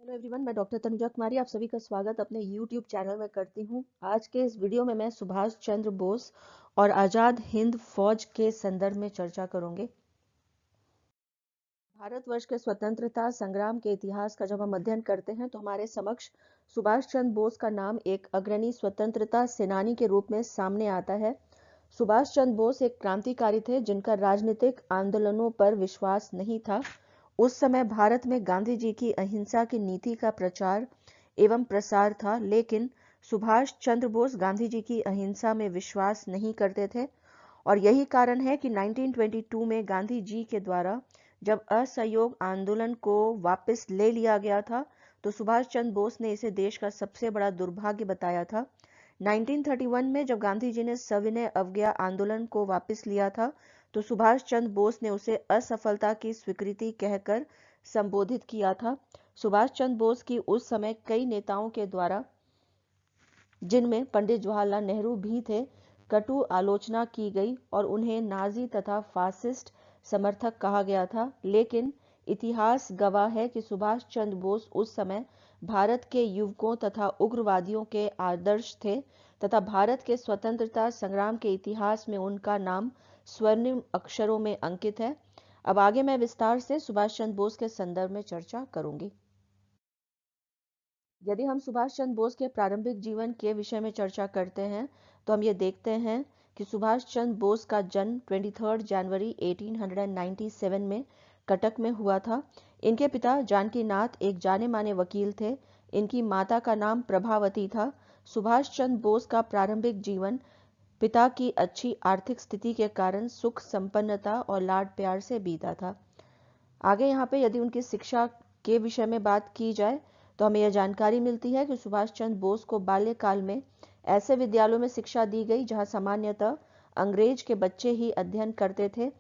Hello everyone, मैं doctor Tanuja कुमारी आप सभी का स्वागत अपने यूट्यूब चैनल में करती हूँ। आज के इस वीडियो में मैं सुभाष चंद्र बोस और आज़ाद हिंद फौज के संदर्भ में चर्चा करूंगी। भारतवर्ष के स्वतंत्रता संग्राम के इतिहास का जब हम अध्ययन करते हैं तो हमारे समक्ष सुभाष चंद्र बोस का नाम एक अग्रणी स्वतंत्रता सेनानी के रूप में सामने आता है। सुभाष चंद्र बोस एक क्रांतिकारी थे जिनका राजनीतिक आंदोलनों पर विश्वास नहीं था। उस समय भारत में गांधी जी की अहिंसा की नीति का प्रचार एवं प्रसार था, लेकिन सुभाष चंद्र बोस गांधी जी की अहिंसा में विश्वास नहीं करते थे और यही कारण है कि 1922 में गांधी जी के द्वारा जब असहयोग आंदोलन को वापस ले लिया गया था तो सुभाष चंद्र बोस ने इसे देश का सबसे बड़ा दुर्भाग्य बताया था। 1931 में जब गांधी जी ने सविनय अवज्ञा आंदोलन को वापस लिया था तो सुभाष चंद्र बोस ने उसे असफलता की स्वीकृति कहकर संबोधित किया था। सुभाष चंद्र बोस की उस समय कई नेताओं के द्वारा, जिनमें पंडित जवाहरलाल नेहरू भी थे, कटु आलोचना की गई और उन्हें नाजी तथा फासिस्ट समर्थक कहा गया था। लेकिन इतिहास गवाह है कि सुभाष चंद्र बोस उस समय भारत के युवकों तथा उग्रवादियों के आदर्श थे तथा भारत के स्वतंत्रता संग्राम के इतिहास में उनका नाम स्वर्णिम अक्षरों में अंकित है। अब आगे मैं विस्तार से सुभाष चंद्र बोस के संदर्भ में चर्चा करूंगी। यदि हम सुभाष चंद्र बोस के प्रारंभिक जीवन के विषय में चर्चा करते हैं तो हम ये देखते हैं कि सुभाष चंद्र बोस का जन्म 23 जनवरी 1897 में कटक में हुआ था। इनके पिता जानकी नाथ एक जाने माने वकील थे। इनकी माता का नाम प्रभावती था। सुभाष चंद्र बोस का प्रारंभिक जीवन पिता की अच्छी आर्थिक स्थिति के कारण सुख संपन्नता और लाड प्यार से बीता था। आगे यहाँ पे यदि उनकी शिक्षा के विषय में बात की जाए तो हमें यह जानकारी मिलती है कि सुभाष चंद्र बोस को बाल्यकाल में ऐसे विद्यालयों में शिक्षा दी गई जहां सामान्यतः अंग्रेज के बच्चे ही अध्ययन करते थे।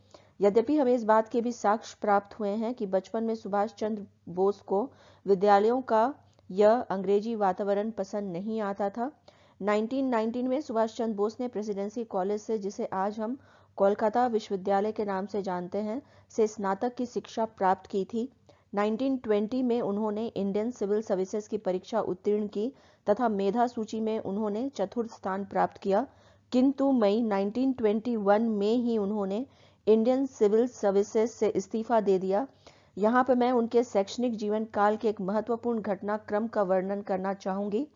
यद्यपि हमें इस बात के भी साक्ष्य प्राप्त हुए हैं कि बचपन में सुभाष चंद्र बोस को विद्यालयों का यह अंग्रेजी वातावरण पसंद नहीं आता था। 1919 में सुभाष चंद्र बोस ने प्रेसिडेंसी कॉलेज से, जिसे आज हम कोलकाता विश्वविद्यालय के नाम से जानते हैं, से स्नातक की शिक्षा प्राप्त की थी। 1920 में उन्होंने इंडियन सिविल सर्विसेज की परीक्षा उत्तीर्ण की तथा मेधा सूची में उन्होंने चतुर्थ स्थान प्राप्त किया, किंतु मई 1921 में ही उन्होंने इंडियन सिविल सर्विसेज से इस्तीफा दे दिया। यहाँ पर मैं उनके शैक्षणिक जीवन काल के एक महत्वपूर्ण घटनाक्रम का वर्णन करना चाहूंगी।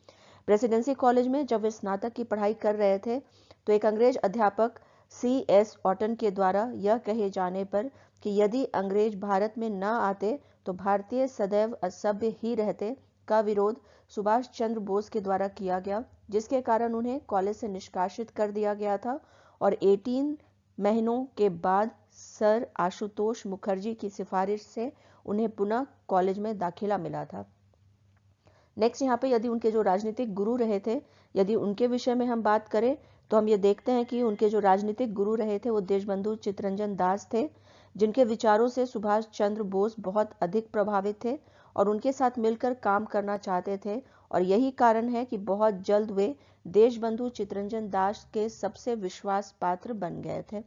प्रेसिडेंसी कॉलेज में जब वे स्नातक की पढ़ाई कर रहे थे तो एक अंग्रेज अध्यापक C.S. ऑटन के द्वारा यह कहे जाने पर कि यदि अंग्रेज भारत में न आते तो भारतीय सदैव असभ्य ही रहते का विरोध सुभाष चंद्र बोस के द्वारा किया गया, जिसके कारण उन्हें कॉलेज से निष्कासित कर दिया गया था और 18 महीनों के बाद सर आशुतोष मुखर्जी की सिफारिश से उन्हें पुनः कॉलेज में दाखिला मिला था। नेक्स्ट यहाँ पे यदि उनके जो राजनीतिक गुरु रहे थे, यदि उनके विषय में हम बात करें तो हम ये देखते हैं कि उनके जो राजनीतिक गुरु रहे थे वो देशबंधु चित्तरंजन दास थे, जिनके विचारों से सुभाष चंद्र बोस बहुत अधिक प्रभावित थे और उनके साथ मिलकर काम करना चाहते थे और यही कारण है कि बहुत जल्द वे देशबंधु चित्तरंजन दास के सबसे विश्वास पात्र बन गए थे।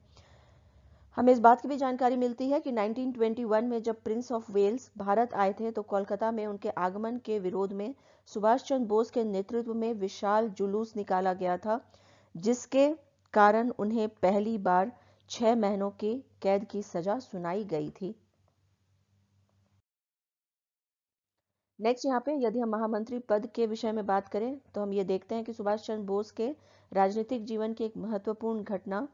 हमें इस बात की भी जानकारी मिलती है कि 1921 में जब प्रिंस ऑफ वेल्स भारत आए थे तो कोलकाता में उनके आगमन के विरोध में सुभाष चंद्र बोस के नेतृत्व में विशाल जुलूस निकाला गया था, जिसके कारण उन्हें पहली बार 6 महीनों की कैद की सजा सुनाई गई थी। नेक्स्ट यहाँ पे यदि हम महामंत्री पद के विषय में बात करें तो हम ये देखते हैं कि सुभाष चंद्र बोस के राजनीतिक जीवन की एक महत्वपूर्ण घटना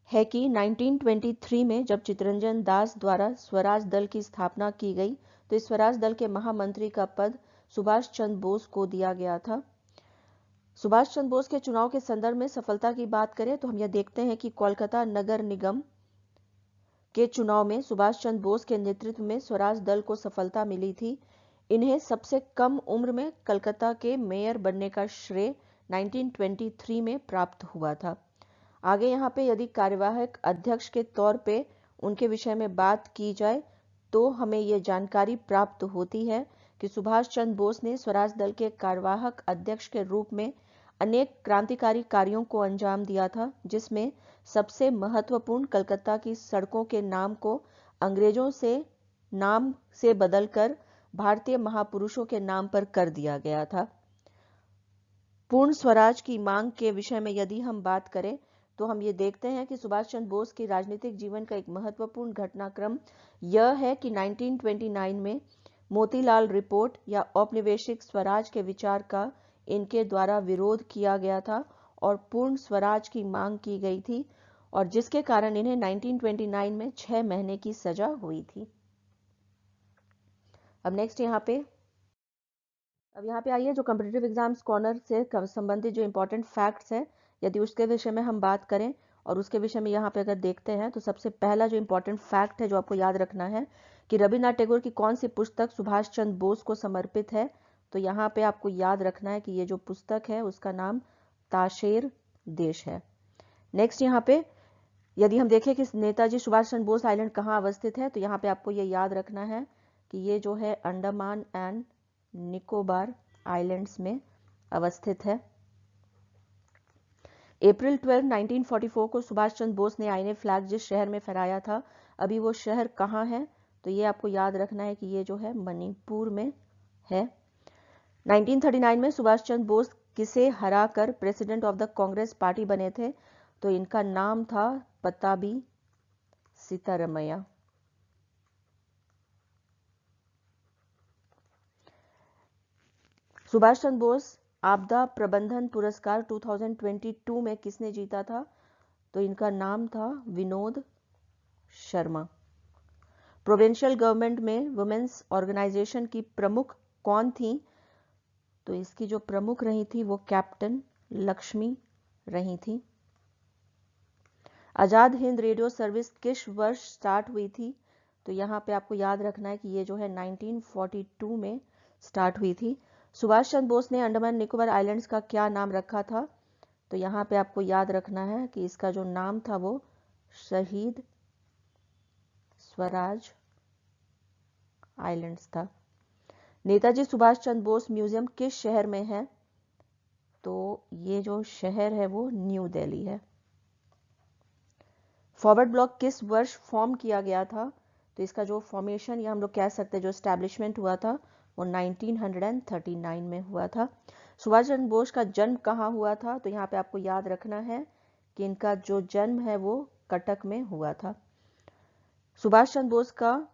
है कि 1923 में जब चित्तरंजन दास द्वारा स्वराज दल की स्थापना की गई तो इस स्वराज दल के महामंत्री का पद सुभाष चंद्र बोस को दिया गया था। सुभाष चंद्र बोस के चुनाव के संदर्भ में सफलता की बात करें तो हम यह देखते हैं कि कोलकाता नगर निगम के चुनाव में सुभाष चंद्र बोस के नेतृत्व में स्वराज दल को सफलता मिली थी। इन्हें सबसे कम उम्र में कलकत्ता के मेयर बनने का श्रेय 1923 में प्राप्त हुआ था। आगे यहाँ पे यदि कार्यवाहक अध्यक्ष के तौर पे उनके विषय में बात की जाए तो हमें ये जानकारी प्राप्त होती है कि सुभाष चंद्र बोस ने स्वराज दल के कार्यवाहक अध्यक्ष के रूप में अनेक क्रांतिकारी कार्यों को अंजाम दिया था, जिसमें सबसे महत्वपूर्ण कलकत्ता की सड़कों के नाम को अंग्रेजों से नाम से बदलकर भारतीय महापुरुषों के नाम पर कर दिया गया था। पूर्ण स्वराज की मांग के विषय में यदि हम बात करें तो हम ये देखते हैं कि सुभाष चंद्र बोस के राजनीतिक जीवन का एक महत्वपूर्ण घटनाक्रम यह है कि 1929 में मोतीलाल रिपोर्ट या औपनिवेशिक स्वराज के विचार का इनके द्वारा विरोध किया गया था और पूर्ण स्वराज की मांग की गई थी, और जिसके कारण इन्हें 1929 में 6 महीने की सजा हुई थी। अब नेक्स्ट यहाँ पे आइए जो कॉम्पिटिटिव एग्जाम्स कॉर्नर से संबंधित जो इंपॉर्टेंट फैक्ट्स हैं, यदि उसके विषय में हम बात करें और उसके विषय में यहाँ पे अगर देखते हैं तो सबसे पहला जो इंपॉर्टेंट फैक्ट है जो आपको याद रखना है कि रविन्द्रनाथ टैगोर की कौन सी पुस्तक सुभाष चंद्र बोस को समर्पित है। तो यहाँ पे आपको याद रखना है कि ये जो पुस्तक है उसका नाम ताशेर देश है। नेक्स्ट यहाँ पे यदि हम देखें कि नेताजी सुभाष चंद्र बोस आइलैंड कहाँ अवस्थित है, तो यहाँ पे आपको ये याद रखना है कि ये जो है अंडमान एंड निकोबार आइलैंड्स में अवस्थित है। अप्रैल 12, 1944 को सुभाष चंद्र बोस ने आईएनए फ्लैग जिस शहर में फहराया था, अभी वो शहर कहाँ है, तो ये आपको याद रखना है कि ये जो है मणिपुर में है। 1939 में सुभाष चंद्र बोस किसे हराकर president of the Congress party बने थे, तो इनका नाम था पताबी सीतारमैया। सुभाष चंद्र बोस आपदा प्रबंधन पुरस्कार 2022 में किसने जीता था, तो इनका नाम था विनोद शर्मा। प्रोविंशियल गवर्नमेंट में वुमेन्स ऑर्गेनाइजेशन की प्रमुख कौन थी, तो इसकी जो प्रमुख रही थी वो कैप्टन लक्ष्मी रही थी। आजाद हिंद रेडियो सर्विस किस वर्ष स्टार्ट हुई थी, तो यहाँ पे आपको याद रखना है कि ये जो है 1942 में स्टार्ट हुई थी। सुभाष चंद्र बोस ने अंडमान निकोबार आइलैंड्स का क्या नाम रखा था, तो यहाँ पे आपको याद रखना है कि इसका जो नाम था वो शहीद स्वराज आइलैंड्स था। नेताजी सुभाष चंद्र बोस म्यूजियम किस शहर में है, तो ये जो शहर है वो न्यू दिल्ली है। फॉरवर्ड ब्लॉक किस वर्ष फॉर्म किया गया था, तो इसका जो फॉर्मेशन या हम लोग कह सकते हैं जो एस्टैब्लिशमेंट हुआ था वो 1939 में हुआ था। सुभाष चंद्र बोस का जन्म कहाँ हुआ था, तो यहाँ पे आपको याद रखना है कि इनका जो जन्म है वो कटक में हुआ था। सुभाष चंद्र बोस का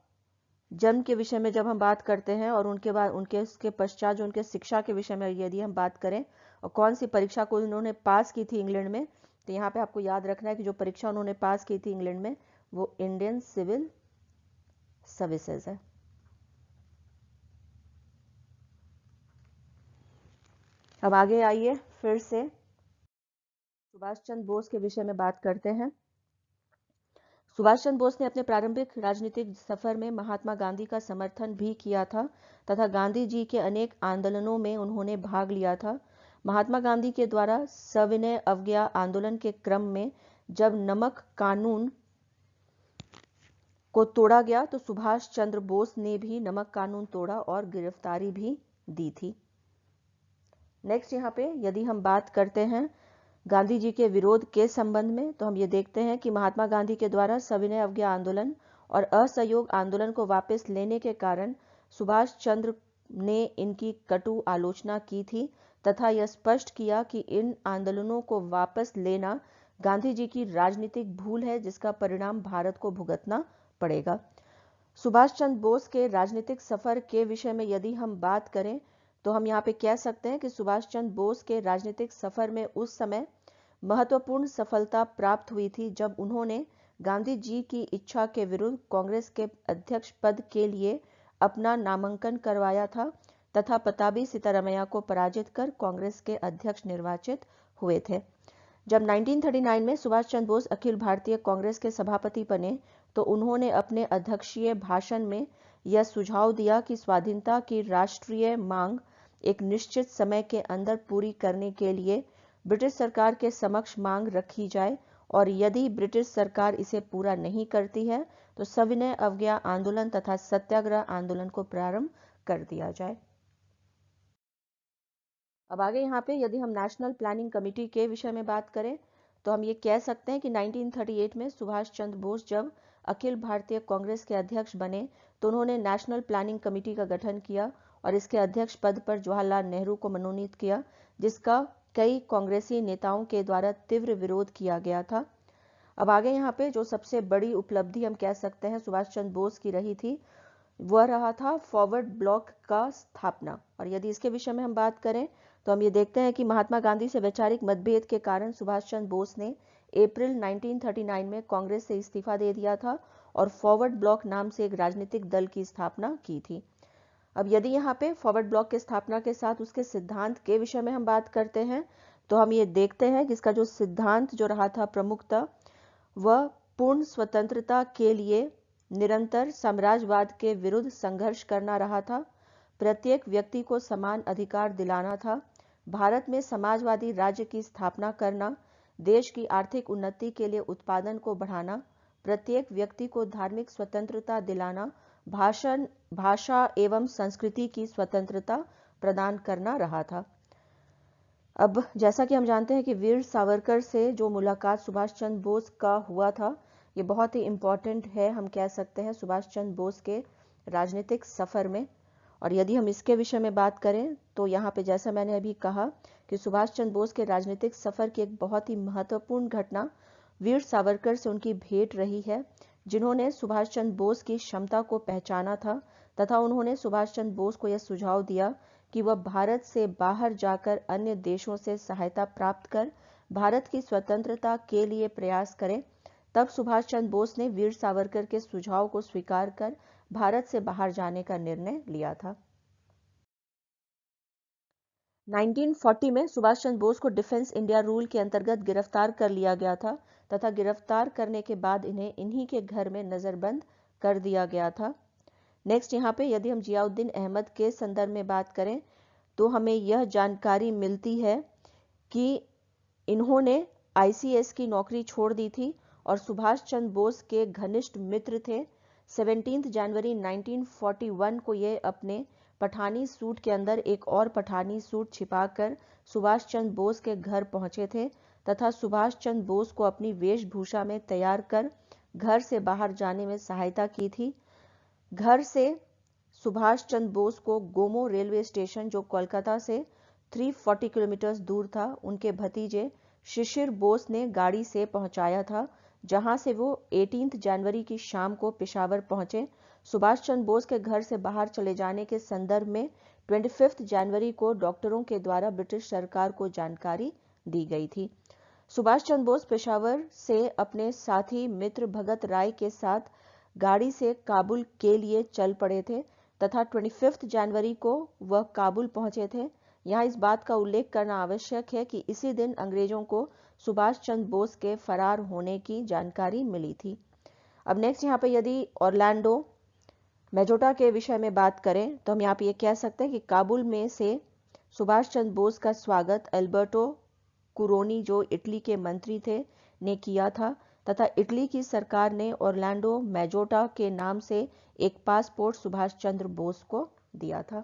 जन्म के विषय में जब हम बात करते हैं और उनके बाद उसके पश्चात जो उनके शिक्षा के विषय में यदि हम बात करें और कौन सी परीक्षा को उन्होंने पास की थी इंग्लैंड में, तो यहाँ पे आपको याद रखना है कि जो परीक्षा उन्होंने पास की थी इंग्लैंड में वो इंडियन सिविल सर्विसेज है। अब आगे आइए फिर से सुभाष चंद्र बोस के विषय में बात करते हैं। सुभाष चंद्र बोस ने अपने प्रारंभिक राजनीतिक सफर में महात्मा गांधी का समर्थन भी किया था तथा गांधी जी के अनेक आंदोलनों में उन्होंने भाग लिया था। महात्मा गांधी के द्वारा सविनय अवज्ञा आंदोलन के क्रम में जब नमक कानून को तोड़ा गया तो सुभाष चंद्र बोस ने भी नमक कानून तोड़ा और गिरफ्तारी भी दी थी। नेक्स्ट यहाँ पे यदि हम बात करते हैं गांधी जी के विरोध के संबंध में, तो हम ये देखते हैं कि महात्मा गांधी के द्वारा सविनय अवज्ञा आंदोलन और असहयोग आंदोलन को वापस लेने के कारण सुभाष चंद्र ने इनकी कटु आलोचना की थी तथा यह स्पष्ट किया कि इन आंदोलनों को वापस लेना गांधी जी की राजनीतिक भूल है जिसका परिणाम भारत को भुगतना पड़ेगा। सुभाष चंद्र बोस के राजनीतिक सफर के विषय में यदि हम बात करें तो हम यहाँ पे कह सकते हैं कि सुभाष चंद्र बोस के राजनीतिक सफर में उस समय महत्वपूर्ण सफलता प्राप्त हुई थी जब उन्होंने गांधी जी की इच्छा के विरुद्ध कांग्रेस के अध्यक्ष पद के लिए अपना नामांकन करवाया था तथा पताबी सीतारमैया को पराजित कर कांग्रेस के अध्यक्ष निर्वाचित हुए थे। जब 1939 में सुभाष चंद्र बोस अखिल भारतीय कांग्रेस के सभापति बने तो उन्होंने अपने अध्यक्षीय भाषण में यह सुझाव दिया कि स्वाधीनता की राष्ट्रीय मांग एक निश्चित समय के अंदर पूरी करने के लिए ब्रिटिश सरकार के समक्ष मांग रखी जाए और यदि ब्रिटिश सरकार इसे पूरा नहीं करती है तो सविनय अवज्ञा आंदोलन तथा सत्याग्रह आंदोलन को प्रारंभ कर दिया जाए। अब आगे यहाँ पे यदि हम नेशनल प्लानिंग कमेटी के विषय में बात करें तो हम ये कह सकते हैं कि 1938 में सुभाष चंद्र बोस जब अखिल भारतीय कांग्रेस के अध्यक्ष बने तो उन्होंने नेशनल प्लानिंग कमेटी का गठन किया और इसके अध्यक्ष पद पर जवाहरलाल नेहरू को मनोनीत किया, जिसका कई कांग्रेसी नेताओं के द्वारा तीव्र विरोध किया गया था। अब आगे यहाँ पे जो सबसे बड़ी उपलब्धि हम कह सकते हैं सुभाष चंद्र बोस की रही थी, वह रहा था फॉरवर्ड ब्लॉक का स्थापना। और यदि इसके विषय में हम बात करें तो हम ये देखते हैं कि महात्मा गांधी से वैचारिक मतभेद के कारण सुभाष चंद्र बोस ने अप्रैल 1939 में कांग्रेस से इस्तीफा दे दिया था और फॉरवर्ड ब्लॉक नाम से एक राजनीतिक दल की स्थापना की थी। अब यदि यहाँ पे फॉरवर्ड ब्लॉक की स्थापना के साथ उसके सिद्धांत के विषय में हम बात करते हैं तो हम ये देखते हैं कि इसका जो सिद्धांत जो रहा था प्रमुखता, वह पूर्ण स्वतंत्रता के लिए निरंतर साम्राज्यवाद के विरुद्ध संघर्ष करना रहा था, प्रत्येक व्यक्ति को समान अधिकार दिलाना था, भारत में समाजवादी राज्य की स्थापना करना, देश की आर्थिक उन्नति के लिए उत्पादन को बढ़ाना, प्रत्येक व्यक्ति को धार्मिक स्वतंत्रता दिलाना, भाषा एवं संस्कृति की स्वतंत्रता प्रदान करना रहा था। अब जैसा कि हम जानते हैं कि वीर सावरकर से जो मुलाकात सुभाष चंद्र बोस का हुआ था, ये बहुत ही इम्पोर्टेंट है, हम कह सकते हैं सुभाष चंद्र बोस के राजनीतिक सफर में। और यदि हम इसके विषय में बात करें तो यहाँ पे जैसा मैंने अभी कहा कि सुभाष चंद्र बोस के राजनीतिक सफर की एक बहुत ही महत्वपूर्ण घटना वीर सावरकर से उनकी भेंट रही है, जिन्होंने सुभाष चंद्र बोस की क्षमता को पहचाना था तथा उन्होंने सुभाष चंद्र बोस को यह सुझाव दिया कि वह भारत से बाहर जाकर अन्य देशों से सहायता प्राप्त कर भारत की स्वतंत्रता के लिए प्रयास करें। तब सुभाष चंद्र बोस ने वीर सावरकर के सुझाव को स्वीकार कर भारत से बाहर जाने का निर्णय लिया था। 1940 में सुभाष चंद्र बोस को डिफेंस इंडिया रूल के अंतर्गत गिरफ्तार कर लिया गया था तथा गिरफ्तार करने के बाद इन्हें इन्हीं के घर में नजरबंद कर दिया गया था। नेक्स्ट यहाँ पे यदि हम जियाउद्दीन अहमद के संदर्भ में बात करें तो हमें यह जानकारी मिलती है कि इन्होंने आईसीएस की नौकरी छोड़ दी थी और सुभाष चंद्र बोस के घनिष्ठ मित्र थे। 17 जनवरी 1941 को ये अपने पठानी सूट के अंदर एक और पठानी सूट छिपाकर सुभाष चंद्र बोस के घर पहुंचे थे तथा सुभाष चंद्र बोस को अपनी वेशभूषा में तैयार कर घर से बाहर जाने में सहायता की थी। घर से सुभाष चंद्र बोस को गोमो रेलवे स्टेशन, जो कोलकाता से 340 किलोमीटर दूर था, उनके भतीजे शिशिर बोस ने गाड़ी से पहुंचाया था, जहां से वो 18 जनवरी की शाम को पेशावर पहुंचे। सुभाष चंद्र बोस के घर से बाहर चले जाने के संदर्भ में 25 जनवरी को डॉक्टरों के द्वारा ब्रिटिश सरकार को जानकारी दी गई थी। सुभाष चंद्र बोस पेशावर से अपने साथी मित्र भगत राय के साथ गाड़ी से काबुल के लिए चल पड़े थे तथा 25 जनवरी को वह काबुल पहुंचे थे। यहाँ इस बात का उल्लेख करना आवश्यक है कि इसी दिन अंग्रेजों को सुभाष चंद्र बोस के फरार होने की जानकारी मिली थी। अब नेक्स्ट यहाँ पे यदि ऑरलैंडो मेजोटा के विषय में बात करें तो हम यहाँ पे ये कह सकते हैं कि काबुल में से सुभाष चंद्र बोस का स्वागत अल्बर्टो कुरोनी, जो इटली के मंत्री थे, ने किया था तथा इटली की सरकार ने ऑरलैंडो मेजोटा के नाम से एक पासपोर्ट सुभाष चंद्र बोस को दिया था।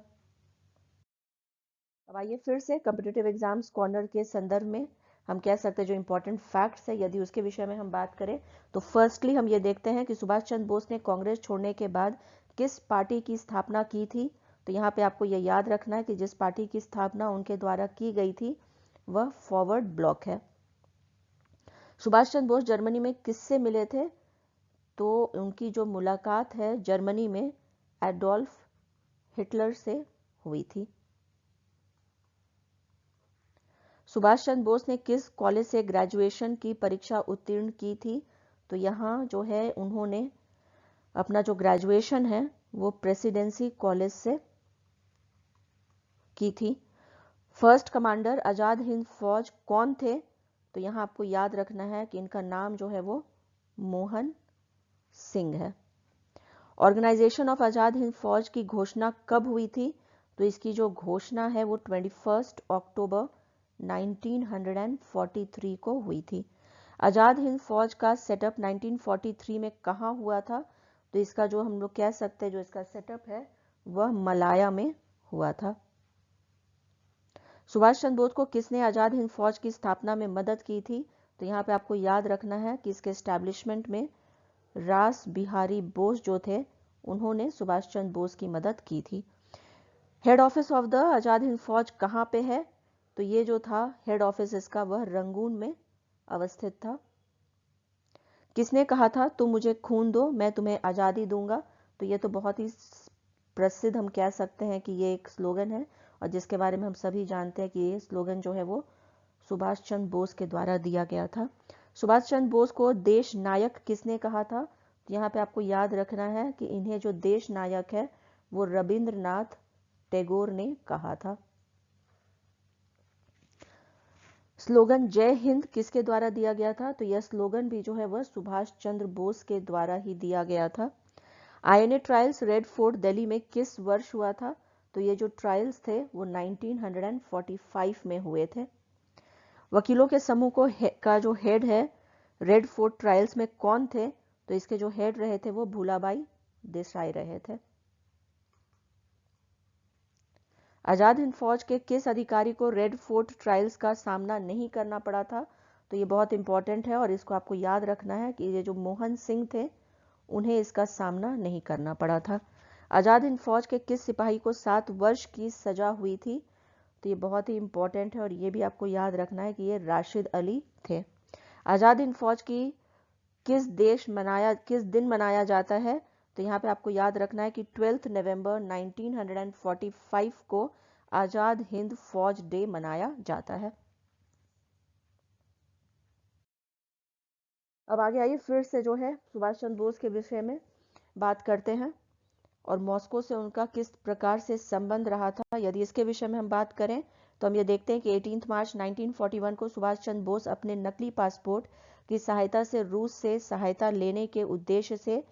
अब आइए फिर से कॉम्पिटिटिव एग्जाम्स कॉर्नर के संदर्भ में हम कह सकते हैं जो इंपॉर्टेंट फैक्ट्स है, यदि उसके विषय में हम बात करें तो फर्स्टली हम ये देखते हैं कि सुभाष चंद्र बोस ने कांग्रेस छोड़ने के बाद किस पार्टी की स्थापना की थी। तो यहाँ पे आपको यह याद रखना है कि जिस पार्टी की स्थापना उनके द्वारा की गई थी वह फॉरवर्ड ब्लॉक है। सुभाष चंद्र बोस जर्मनी में किससे मिले थे? तो उनकी जो मुलाकात है जर्मनी में एडोल्फ हिटलर से हुई थी। सुभाष चंद्र बोस ने किस कॉलेज से ग्रेजुएशन की परीक्षा उत्तीर्ण की थी? तो यहाँ जो है उन्होंने अपना जो ग्रेजुएशन है वो प्रेसिडेंसी कॉलेज से की थी। फर्स्ट कमांडर आजाद हिंद फौज कौन थे? तो यहाँ आपको याद रखना है कि इनका नाम जो है वो मोहन सिंह है। ऑर्गेनाइजेशन ऑफ आजाद हिंद फौज की घोषणा कब हुई थी? तो इसकी जो घोषणा है वो 21 अक्टूबर 1943 को हुई थी। आजाद हिंद फौज का सेटअप 1943 में कहाँ हुआ था? तो इसका जो हम लोग कह सकते हैं जो इसका सेटअप है वह मलाया में हुआ था। सुभाष चंद्र बोस को किसने आजाद हिंद फौज की स्थापना में मदद की थी? तो यहाँ पे आपको याद रखना है कि इसके एस्टैब्लिशमेंट में रास बिहारी बोस जो थे उन्होंने सुभाष चंद्र बोस की मदद की थी। Head office of the Azad Hind फौज कहाँ पे है? तो ये जो था हेड ऑफिस इसका वह रंगून में अवस्थित था। किसने कहा था तुम मुझे खून दो मैं तुम्हें आज़ादी दूंगा? तो ये तो बहुत ही प्रसिद्ध हम कह सकते हैं कि ये एक स्लोगन है और जिसके बारे में हम सभी जानते हैं कि ये स्लोगन जो है वो सुभाष चंद्र बोस के द्वारा दिया गया था। सुभाष चंद्र बोस को देश नायक किसने कहा था? तो यहाँ पे आपको याद रखना है कि इन्हें जो देश नायक है वो रविंद्रनाथ टैगोर ने कहा था। स्लोगन जय हिंद किसके द्वारा दिया गया था? तो यह स्लोगन भी जो है वह सुभाष चंद्र बोस के द्वारा ही दिया गया था। INA trials red fort Delhi में किस वर्ष हुआ था? तो ये जो ट्रायल्स थे वो 1945 में हुए थे। वकीलों के समूह का जो हेड है रेड फोर्ट ट्रायल्स में कौन थे? तो इसके जो हेड रहे थे वो भूलाबाई देसाई रहे थे। आजाद हिंद फौज के किस अधिकारी को रेड फोर्ट ट्रायल्स का सामना नहीं करना पड़ा था? तो ये बहुत इंपॉर्टेंट है और इसको आपको याद रखना है कि ये जो मोहन सिंह थे उन्हें इसका सामना नहीं करना पड़ा था। आजाद हिंद फौज के किस सिपाही को 7 वर्ष की सजा हुई थी? तो ये बहुत ही इंपॉर्टेंट है और ये भी आपको याद रखना है कि ये राशिद अली थे। आजाद हिंद फौज की किस दिन मनाया जाता है? तो यहाँ पे आपको याद रखना है कि 12 नवंबर 1945 को आजाद हिंद फौज डे मनाया जाता है। अब आगे आइए फिर से जो है सुभाष चंद्र बोस के विषय में बात करते हैं और मॉस्को से उनका किस प्रकार से संबंध रहा था। यदि इसके विषय में हम बात करें तो हम ये देखते हैं कि 18 मार्च 1941 को सुभाष चंद्र बोस अपने नकली पासपोर्ट की सहायता से रूस से सहायता लेने के उद्देश्य से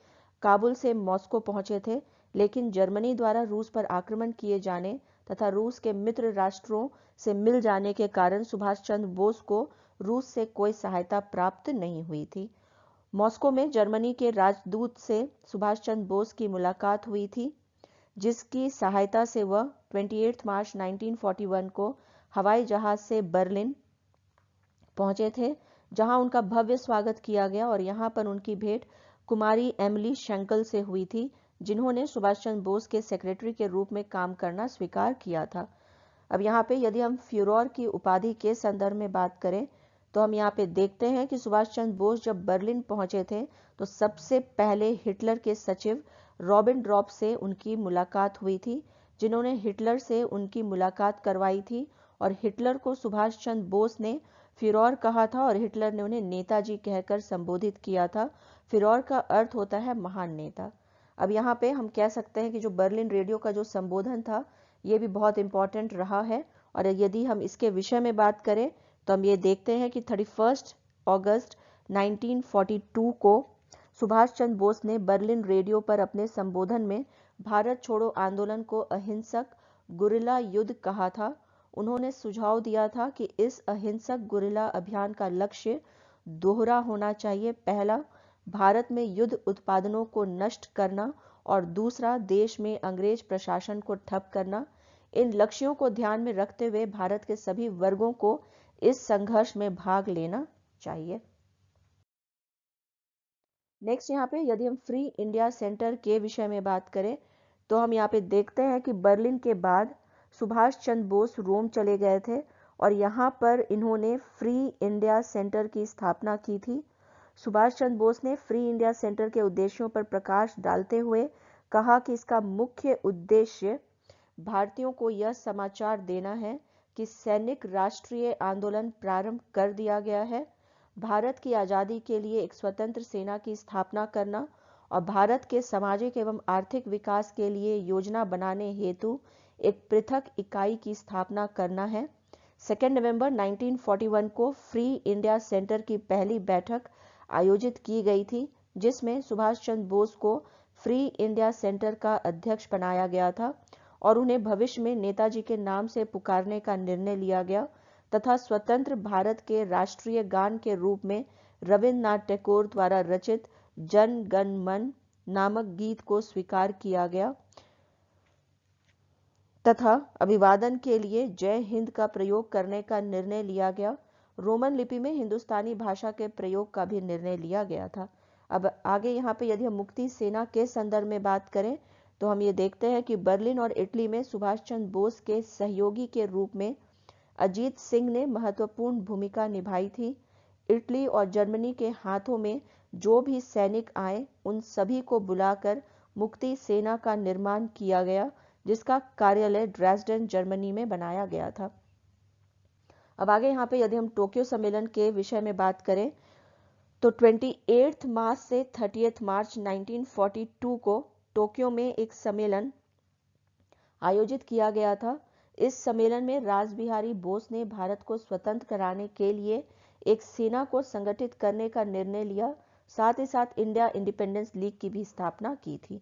काबुल से मॉस्को पहुंचे थे, लेकिन जर्मनी द्वारा रूस पर आक्रमण किए जाने तथा रूस के मित्र राष्ट्रों से मिल जाने के कारण सुभाष चंद्र बोस को रूस से कोई सहायता प्राप्त नहीं हुई थी। मॉस्को में जर्मनी के राजदूत से सुभाष चंद्र बोस की मुलाकात हुई थी, जिसकी सहायता से वह 28 मार्च 1941 को हवाई जहाज से बर्लिन पहुंचे थे, जहां उनका भव्य स्वागत किया गया और यहां पर उनकी भेंट कुमारी एमिली शेंकल से हुई थी, जिन्होंने सुभाष चंद्र बोस के सेक्रेटरी के रूप में काम करना स्वीकार किया था। अब यहाँ पे यदि हम फ्यूरर की उपाधि के संदर्भ में बात करें तो हम यहाँ पे देखते हैं कि सुभाष चंद्र बोस जब बर्लिन पहुंचे थे तो सबसे पहले हिटलर के सचिव रॉबिनट्रॉप से उनकी मुलाकात हुई थी, जिन्होंने हिटलर से उनकी मुलाकात करवाई थी और हिटलर को सुभाष चंद्र बोस ने फ्यूरर कहा था और हिटलर ने उन्हें नेताजी कहकर संबोधित किया था। फ्यूरर का अर्थ होता है महान नेता। अब यहाँ पे हम कह सकते हैं कि जो बर्लिन रेडियो का जो संबोधन था ये भी बहुत इंपॉर्टेंट रहा है और यदि हम इसके विषय में बात करें तो हम ये देखते हैं कि 31 अगस्त 1942 को सुभाष चंद्र बोस ने बर्लिन रेडियो पर अपने संबोधन में भारत छोड़ो आंदोलन को अहिंसक गुरिल्ला युद्ध कहा था। उन्होंने सुझाव दिया था कि इस अहिंसक गुरिल्ला अभियान का लक्ष्य दोहरा होना चाहिए। पहला, भारत में युद्ध उत्पादनों को नष्ट करना और दूसरा, देश में अंग्रेज प्रशासन को ठप करना। इन लक्ष्यों को ध्यान में रखते हुए भारत के सभी वर्गों को इस संघर्ष में भाग लेना चाहिए। नेक्स्ट यहाँ पे यदि हम फ्री इंडिया सेंटर के विषय में बात करें तो हम यहाँ पे देखते हैं कि बर्लिन के बाद सुभाष चंद्र बोस रोम चले गए थे और यहाँ पर इन्होंने फ्री इंडिया सेंटर की स्थापना की थी। सुभाष चंद्र बोस ने फ्री इंडिया सेंटर के उद्देश्यों पर प्रकाश डालते हुए कहा कि इसका मुख्य उद्देश्य भारतीयों को यह समाचार देना है कि सैनिक राष्ट्रीय आंदोलन प्रारंभ कर दिया गया है, भारत की आज़ादी के लिए एक स्वतंत्र सेना की स्थापना करना और भारत के सामाजिक एवं आर्थिक विकास के लिए योजना बनाने हेतु एक पृथक इकाई की स्थापना करना है। 2 नवंबर 1941 को फ्री इंडिया सेंटर की पहली बैठक आयोजित की गई थी, जिसमें सुभाष चंद्र बोस को फ्री इंडिया सेंटर का अध्यक्ष बनाया गया था और उन्हें भविष्य में नेताजी के नाम से पुकारने का निर्णय लिया गया तथा स्वतंत्र भारत के राष्ट्रीय गान के रूप में रविंद्रनाथ टैगोर द्वारा रचित जन गण मन नामक गीत को स्वीकार किया गया तथा अभिवादन के लिए जय हिंद का प्रयोग करने का निर्णय लिया गया। रोमन लिपि में हिंदुस्तानी भाषा के प्रयोग का भी निर्णय लिया गया था। अब आगे यहाँ पे यदि हम मुक्ति सेना के संदर्भ में बात करें तो हम ये देखते हैं कि बर्लिन और इटली में सुभाष चंद्र बोस के सहयोगी के रूप में अजीत सिंह ने महत्वपूर्ण भूमिका निभाई थी। इटली और जर्मनी के हाथों में जो भी सैनिक आए उन सभी को बुलाकर मुक्ति सेना का निर्माण किया गया, जिसका कार्यालय ड्रेसडेन जर्मनी में बनाया गया था। अब आगे यहाँ पे यदि हम टोक्यो सम्मेलन के विषय में बात करें तो 28 मार्च से 30 मार्च 1942 को टोक्यो में एक सम्मेलन आयोजित किया गया था। इस सम्मेलन में रासबिहारी बोस ने भारत को स्वतंत्र कराने के लिए एक सेना को संगठित करने का निर्णय लिया, साथ ही साथ इंडिया इंडिपेंडेंस लीग की भी स्थापना की थी।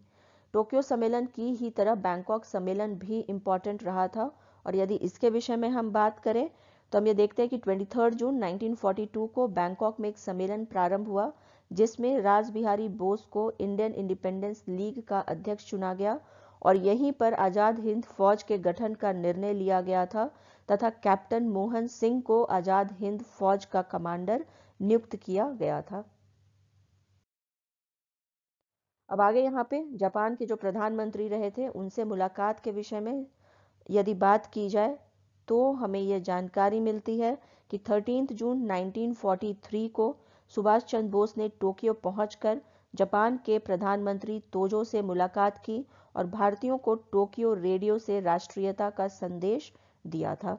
टोक्यो सम्मेलन की ही तरह बैंकॉक सम्मेलन भी इम्पोर्टेंट रहा था, और यदि इसके विषय में हम बात करें तो हम ये देखते हैं कि 23 जून 1942 को बैंकॉक में एक सम्मेलन प्रारंभ हुआ, जिसमें रासबिहारी बोस को इंडियन इंडिपेंडेंस लीग का अध्यक्ष चुना गया और यहीं पर आजाद हिंद फौज के गठन का निर्णय लिया गया था तथा कैप्टन मोहन सिंह को आजाद हिंद फौज का कमांडर नियुक्त किया गया था। अब आगे यहाँ पे जापान के जो प्रधानमंत्री रहे थे उनसे मुलाकात के विषय में यदि बात की जाए तो हमें यह जानकारी मिलती है कि 13 जून 1943 को सुभाष चंद्र बोस ने टोक्यो पहुंचकर जापान के प्रधानमंत्री तोजो से मुलाकात की और भारतीयों को टोक्यो रेडियो से राष्ट्रीयता का संदेश दिया था।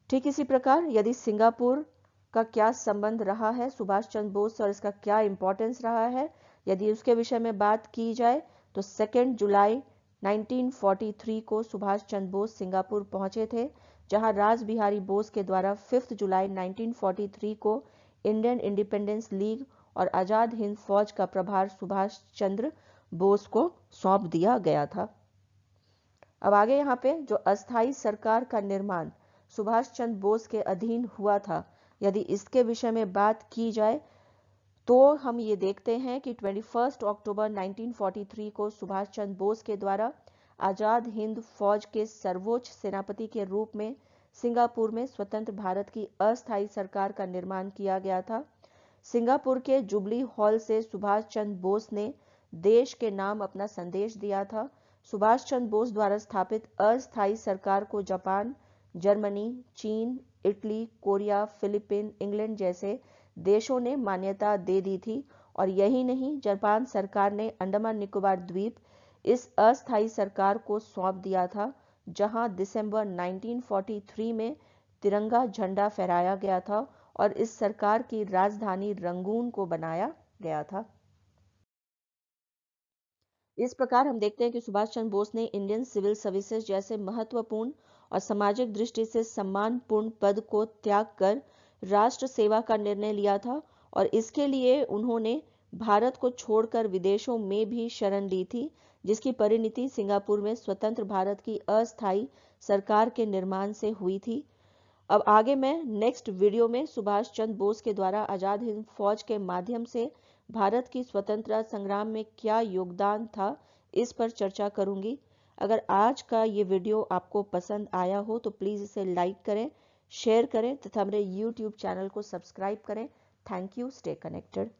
ठीक इसी प्रकार यदि सिंगापुर का क्या संबंध रहा है सुभाष चंद्र बोस से और इसका क्या इंपॉर्टेंस रहा है, यदि उसके विषय में बात की जाए तो 2 जुलाई 1943 को सुभाष चंद्र बोस सिंगापुर पहुंचे थे, जहां रासबिहारी बोस के द्वारा 5 जुलाई 1943 को इंडियन इंडिपेंडेंस लीग और आजाद हिंद फौज का प्रभार सुभाष चंद्र बोस को सौंप दिया गया था। अब आगे यहाँ पे जो अस्थायी सरकार का निर्माण सुभाष चंद्र बोस के अधीन हुआ था, यदि इसके विषय में बात की जाए तो हम ये देखते हैं कि 21 अक्टूबर 1943 को सुभाष चंद्र बोस के द्वारा आजाद हिंद फौज के सर्वोच्च सेनापति के रूप में सिंगापुर में स्वतंत्र भारत की अस्थायी सरकार का निर्माण किया गया था। सिंगापुर के जुबली हॉल से सुभाष चंद्र बोस ने देश के नाम अपना संदेश दिया था। सुभाष चंद्र बोस द्वारा स्थापित अस्थायी सरकार को जापान, जर्मनी, चीन, इटली, कोरिया, फिलीपीन, इंग्लैंड जैसे देशों ने मान्यता दे दी थी, और यही नहीं, जापान सरकार ने अंडमान निकोबार द्वीप इस अस्थायी सरकार को सौंप दिया था, जहां दिसंबर 1943 में तिरंगा झंडा फहराया गया था और इस सरकार की राजधानी रंगून को बनाया गया था। इस प्रकार हम देखते हैं कि सुभाष चंद्र बोस ने इंडियन सिविल सर्विसेज जैसे महत्वपूर्ण और सामाजिक दृष्टि से सम्मानपूर्ण पद को त्याग कर राष्ट्र सेवा का निर्णय लिया था, और इसके लिए उन्होंने भारत को छोड़कर विदेशों में भी शरण ली थी, जिसकी परिणति सिंगापुर में स्वतंत्र भारत की अस्थायी सरकार के निर्माण से हुई थी। अब आगे मैं नेक्स्ट वीडियो में सुभाष चंद्र बोस के द्वारा आजाद हिंद फौज के माध्यम से भारत की स्वतंत्रता संग्राम में क्या योगदान था, इस पर चर्चा करूंगी। अगर आज का ये वीडियो आपको पसंद आया हो तो प्लीज़ इसे लाइक करें, शेयर करें तथा मेरे YouTube चैनल को सब्सक्राइब करें। Thank you. Stay connected.